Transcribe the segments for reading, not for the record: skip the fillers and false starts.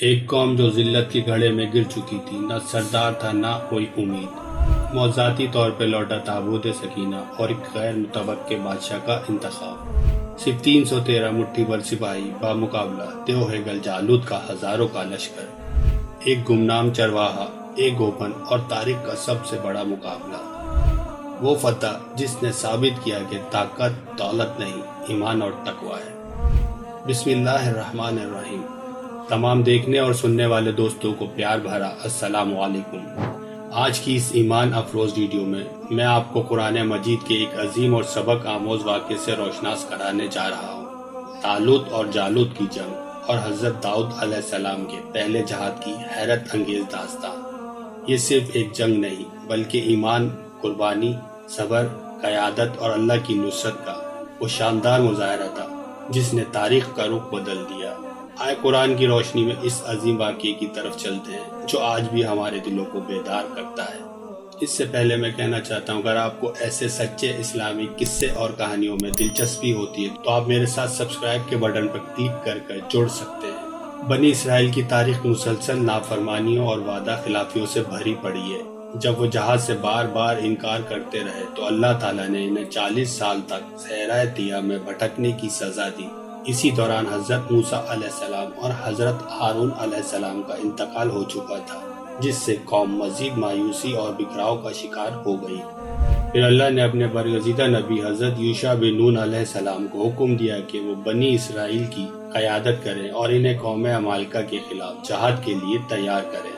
ایک قوم جو ذلت کے گھڑے میں گر چکی تھی، نہ سردار تھا نہ کوئی امید، موضوعاتی طور پہ لوٹا تابوت سکینہ اور ایک غیر متوقع بادشاہ کا انتخاب۔ صرف 313 مٹھی بھر سپاہی بامقابلہ تیوہگل جالوت کا ہزاروں کا لشکر، ایک گمنام چرواہا، ایک گوپن اور تاریخ کا سب سے بڑا مقابلہ۔ وہ فتح جس نے ثابت کیا کہ طاقت دولت نہیں، ایمان اور تقوی ہے۔ بسم اللہ الرحمن الرحیم۔ تمام دیکھنے اور سننے والے دوستوں کو پیار بھرا السلام علیکم۔ آج کی اس ایمان افروز ویڈیو میں میں آپ کو قرآن مجید کے ایک عظیم اور سبق آموز واقعے سے روشناس کرانے جا رہا ہوں۔ طالوت اور جالوت کی جنگ اور حضرت داؤد علیہ السلام کے پہلے جہاد کی حیرت انگیز داستان۔ یہ صرف ایک جنگ نہیں بلکہ ایمان، قربانی، صبر، قیادت اور اللہ کی نصرت کا وہ شاندار مظاہرہ تھا جس نے تاریخ کا رخ بدل دیا۔ آئے قرآن کی روشنی میں اس عظیم واقعے کی طرف چلتے ہیں جو آج بھی ہمارے دلوں کو بیدار کرتا ہے۔ اس سے پہلے میں کہنا چاہتا ہوں، اگر آپ کو ایسے سچے اسلامی قصے اور کہانیوں میں دلچسپی ہوتی ہے تو آپ میرے ساتھ سبسکرائب کے بٹن پر کلک کر جڑ سکتے ہیں۔ بنی اسرائیل کی تاریخ مسلسل نافرمانیوں اور وعدہ خلافیوں سے بھری پڑی ہے۔ جب وہ جہاد سے بار بار انکار کرتے رہے تو اللہ تعالیٰ نے انہیں 40 سال تک صحرائے طیہ میں بھٹکنے کی سزا دی۔ اسی دوران حضرت موسیٰ علیہ السلام اور حضرت ہارون علیہ السلام کا انتقال ہو چکا تھا، جس سے قوم مزید مایوسی اور بکھراؤ کا شکار ہو گئی۔ پھر اللہ نے اپنے برگزیدہ نبی حضرت یوشع بن نون علیہ السلام کو حکم دیا کہ وہ بنی اسرائیل کی قیادت کریں اور انہیں قوم عمالقہ کے خلاف جہاد کے لیے تیار کریں۔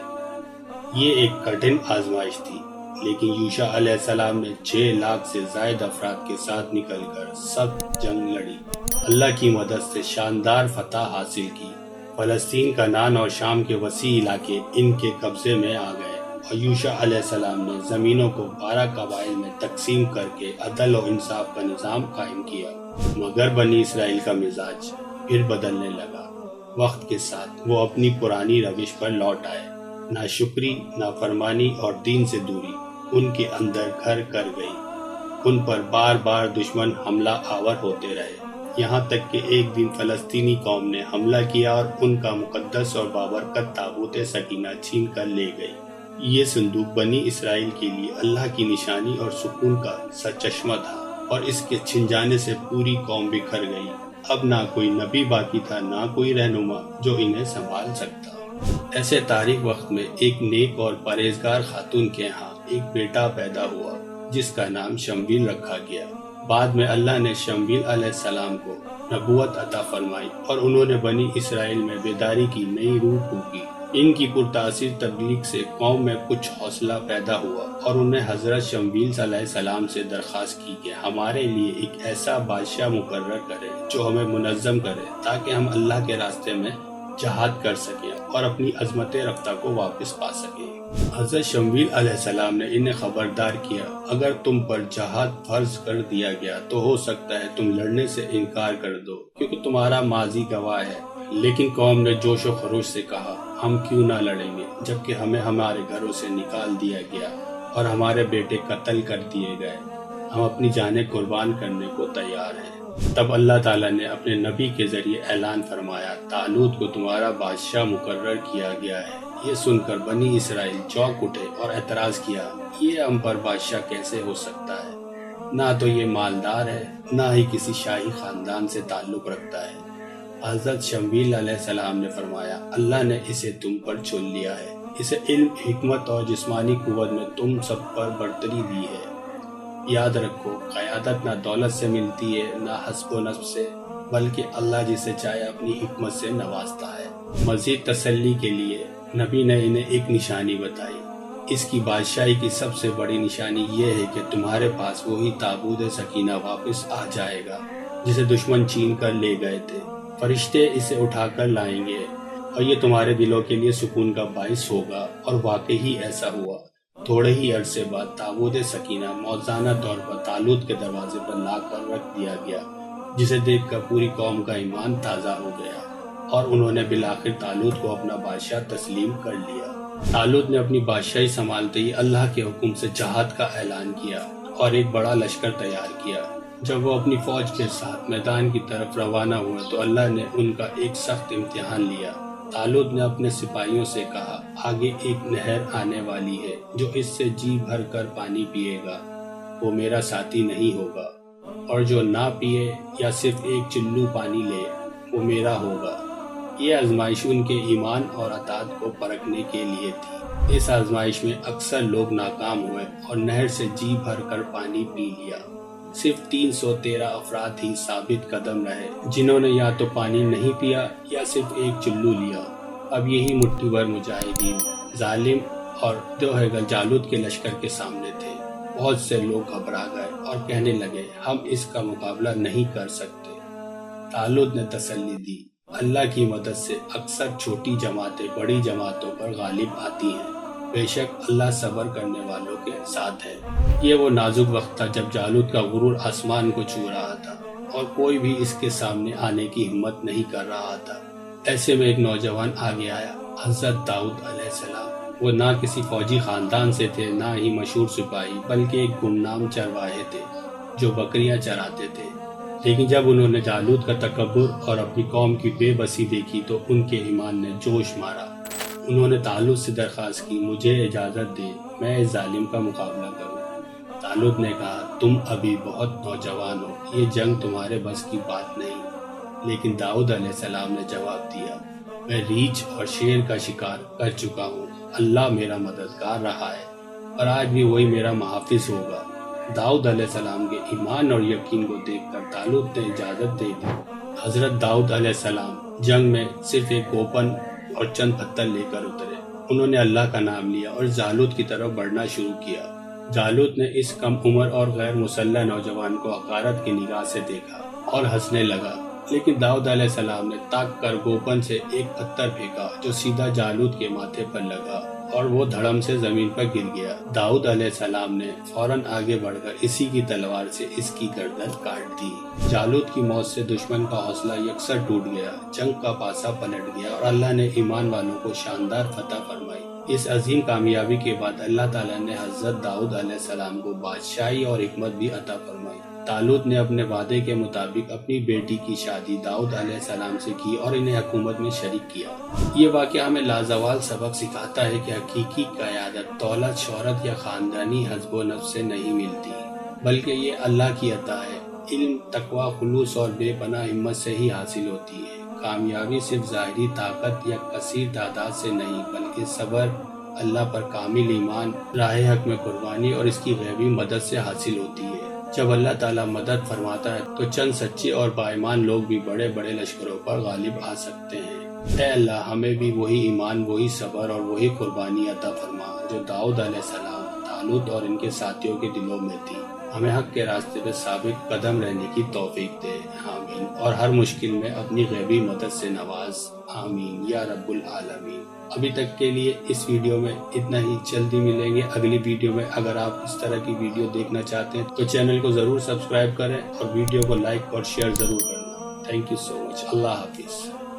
یہ ایک کٹھن آزمائش تھی، لیکن یوشع علیہ السلام نے 6 لاکھ سے زائد افراد کے ساتھ نکل کر سخت جنگ لڑی، اللہ کی مدد سے شاندار فتح حاصل کی۔ فلسطین، کنعان اور شام کے وسیع علاقے ان کے قبضے میں آ گئے اور یوشع علیہ السلام نے زمینوں کو 12 قبائل میں تقسیم کر کے عدل و انصاف کا نظام قائم کیا۔ مگر بنی اسرائیل کا مزاج پھر بدلنے لگا۔ وقت کے ساتھ وہ اپنی پرانی روش پر لوٹ آئے۔ ناشکری، نافرمانی اور دین سے دوری ان کے اندر گھر کر گئی۔ ان پر بار بار دشمن حملہ آور ہوتے رہے، یہاں تک کہ ایک دن فلسطینی قوم نے حملہ کیا اور ان کا مقدس اور بابرکت تابوت سکینہ چھین کر لے گئی۔ یہ صندوق بنی اسرائیل کے لیے اللہ کی نشانی اور سکون کا سرچشمہ تھا، اور اس کے چھن جانے سے پوری قوم بکھر گئی۔ اب نہ کوئی نبی باقی تھا، نہ کوئی رہنما جو انہیں سنبھال سکتا۔ ایسے تاریخ وقت میں ایک نیک اور پرہیزگار خاتون کے ہاں ایک بیٹا پیدا ہوا جس کا نام شمویل رکھا گیا۔ بعد میں اللہ نے شمویل علیہ السلام کو نبوت عطا فرمائی اور انہوں نے بنی اسرائیل میں بیداری کی نئی روح پھونکی۔ ان کی پرتاثیر تبلیغ سے قوم میں کچھ حوصلہ پیدا ہوا اور انہیں حضرت شمویل علیہ السلام سے درخواست کی کہ ہمارے لیے ایک ایسا بادشاہ مقرر کرے جو ہمیں منظم کرے تاکہ ہم اللہ کے راستے میں جہاد کر سکیں اور اپنی عظمت رفتہ کو واپس پا سکیں۔ حضرت شمویل علیہ السلام نے انہیں خبردار کیا، اگر تم پر جہاد فرض کر دیا گیا تو ہو سکتا ہے تم لڑنے سے انکار کر دو کیونکہ تمہارا ماضی گواہ ہے۔ لیکن قوم نے جوش و خروش سے کہا، ہم کیوں نہ لڑیں گے جبکہ ہمیں ہمارے گھروں سے نکال دیا گیا اور ہمارے بیٹے قتل کر دیے گئے، ہم اپنی جانیں قربان کرنے کو تیار ہیں۔ تب اللہ تعالیٰ نے اپنے نبی کے ذریعے اعلان فرمایا، طالوت کو تمہارا بادشاہ مقرر کیا گیا ہے۔ یہ سن کر بنی اسرائیل چونک اٹھے اور اعتراض کیا، یہ ہم پر بادشاہ کیسے ہو سکتا ہے؟ نہ تو یہ مالدار ہے، نہ ہی کسی شاہی خاندان سے تعلق رکھتا ہے۔ حضرت شمویل علیہ السلام نے فرمایا، اللہ نے اسے تم پر چن لیا ہے، اسے علم، حکمت اور جسمانی قوت میں تم سب پر برتری دی ہے۔ یاد رکھو، قیادت نہ دولت سے ملتی ہے، نہ حسب و نسب سے، بلکہ اللہ جسے چاہے اپنی حکمت سے نوازتا ہے۔ مزید تسلی کے لیے نبی نے انہیں ایک نشانی بتائی۔ اس کی بادشاہی کی سب سے بڑی نشانی یہ ہے کہ تمہارے پاس وہی تابوت سکینہ واپس آ جائے گا جسے دشمن چھین کر لے گئے تھے۔ فرشتے اسے اٹھا کر لائیں گے اور یہ تمہارے دلوں کے لیے سکون کا باعث ہوگا، اور واقعی ہی ایسا ہوا۔ تھوڑے ہی عرصے بعد تابوت سکینہ موزانہ طور پر طالوت کے دروازے پر لا کر رکھ دیا گیا، جسے دیکھ کر پوری قوم کا ایمان تازہ ہو گیا اور انہوں نے بالآخر طالوت کو اپنا بادشاہ تسلیم کر لیا۔ طالوت نے اپنی بادشاہی سنبھالتے ہی اللہ کے حکم سے جہاد کا اعلان کیا اور ایک بڑا لشکر تیار کیا۔ جب وہ اپنی فوج کے ساتھ میدان کی طرف روانہ ہوئے تو اللہ نے ان کا ایک سخت امتحان لیا۔ طالوت نے اپنے سپاہیوں سے کہا، آگے ایک نہر آنے والی ہے، جو اس سے جی بھر کر پانی پیے گا وہ میرا ساتھی نہیں ہوگا، اور جو نہ پیے یا صرف ایک چلو پانی لے وہ میرا ہوگا۔ یہ آزمائش ان کے ایمان اور اطاعت کو پرکھنے کے لیے تھی۔ اس آزمائش میں اکثر لوگ ناکام ہوئے اور نہر سے جی بھر کر پانی پی لیا۔ صرف 313 افراد ہی ثابت قدم رہے، جنہوں نے یا تو پانی نہیں پیا یا صرف ایک چلو لیا۔ اب یہی مٹھی بھر مجاہدین ظالم اور دوہگل جالوت کے لشکر کے سامنے تھے۔ بہت سے لوگ گھبرا گئے اور کہنے لگے، ہم اس کا مقابلہ نہیں کر سکتے۔ طالوت نے تسلی دی، اللہ کی مدد سے اکثر چھوٹی جماعتیں بڑی جماعتوں پر غالب آتی ہیں، بے شک اللہ صبر کرنے والوں کے ساتھ ہے۔ یہ وہ نازک وقت تھا جب جالوت کا غرور آسمان کو چھو رہا تھا اور کوئی بھی اس کے سامنے آنے کی ہمت نہیں کر رہا تھا۔ ایسے میں ایک نوجوان آگے آیا، حضرت داؤد علیہ السلام۔ وہ نہ کسی فوجی خاندان سے تھے، نہ ہی مشہور سپاہی، بلکہ ایک گمنام چرواہے تھے جو بکریاں چراتے تھے۔ لیکن جب انہوں نے جالوت کا تکبر اور اپنی قوم کی بے بسی دیکھی تو ان کے ایمان نے جوش مارا۔ انہوں نے طالوت سے درخواست کی، مجھے اجازت دے، میں اس ظالم کا مقابلہ کروں۔ طالوت نے کہا، تم ابھی بہت نوجوان ہو، یہ جنگ تمہارے بس کی بات نہیں۔ لیکن داؤد علیہ السلام نے جواب دیا، میں ریچھ اور شیر کا شکار کر چکا ہوں، اللہ میرا مددگار رہا ہے اور آج بھی وہی میرا محافظ ہوگا۔ داؤد علیہ السلام کے ایمان اور یقین کو دیکھ کر طالوت نے اجازت دے دی۔ حضرت داؤد علیہ السلام جنگ میں صرف ایک کوپن اور چند پتھر لے کر اترے۔ انہوں نے اللہ کا نام لیا اور جالوت کی طرف بڑھنا شروع کیا۔ جالوت نے اس کم عمر اور غیر مسلح نوجوان کو حقارت کی نگاہ سے دیکھا اور ہنسنے لگا، لیکن داؤد علیہ السلام نے تاک کر کوپن سے ایک پتھر پھینکا جو سیدھا جالوت کے ماتھے پر لگا اور وہ دھڑم سے زمین پر گر گیا۔ داؤد علیہ السلام نے فوراً آگے بڑھ کر اسی کی تلوار سے اس کی گردن کاٹ دی۔ جالوت کی موت سے دشمن کا حوصلہ یکسر ٹوٹ گیا، جنگ کا پاسا پلٹ گیا اور اللہ نے ایمان والوں کو شاندار فتح فرمائی۔ اس عظیم کامیابی کے بعد اللہ تعالیٰ نے حضرت داؤد علیہ السلام کو بادشاہی اور حکمت بھی عطا فرمائی۔ طالوت نے اپنے وعدے کے مطابق اپنی بیٹی کی شادی داؤد علیہ السلام سے کی اور انہیں حکومت میں شریک کیا۔ یہ واقعہ ہمیں لازوال سبق سکھاتا ہے کہ حقیقی قیادت دولت، شہرت یا خاندانی حسب و نفس سے نہیں ملتی، بلکہ یہ اللہ کی عطا ہے۔ علم، تقوی، خلوص اور بے پناہ ہمت سے ہی حاصل ہوتی ہے۔ کامیابی صرف ظاہری طاقت یا کثیر تعداد سے نہیں، بلکہ صبر، اللہ پر کامل ایمان، راہ حق میں قربانی اور اس کی غیبی مدد سے حاصل ہوتی ہے۔ جب اللہ تعالیٰ مدد فرماتا ہے تو چند سچے اور باایمان لوگ بھی بڑے بڑے لشکروں پر غالب آ سکتے ہیں۔ اے اللہ، ہمیں بھی وہی ایمان، وہی صبر اور وہی قربانی عطا فرما جو داؤد علیہ السلام، طالوت اور ان کے ساتھیوں کے دلوں میں تھی۔ ہمیں حق کے راستے پہ ثابت قدم رہنے کی توفیق دے، آمین، اور ہر مشکل میں اپنی غیبی مدد سے نواز، آمین یا رب العالمین۔ ابھی تک کے لیے اس ویڈیو میں اتنا ہی، جلدی ملیں گے اگلی ویڈیو میں۔ اگر آپ اس طرح کی ویڈیو دیکھنا چاہتے ہیں تو چینل کو ضرور سبسکرائب کریں اور ویڈیو کو لائک اور شیئر ضرور کرنا۔ تھینک یو سو مچ، اللہ حافظ۔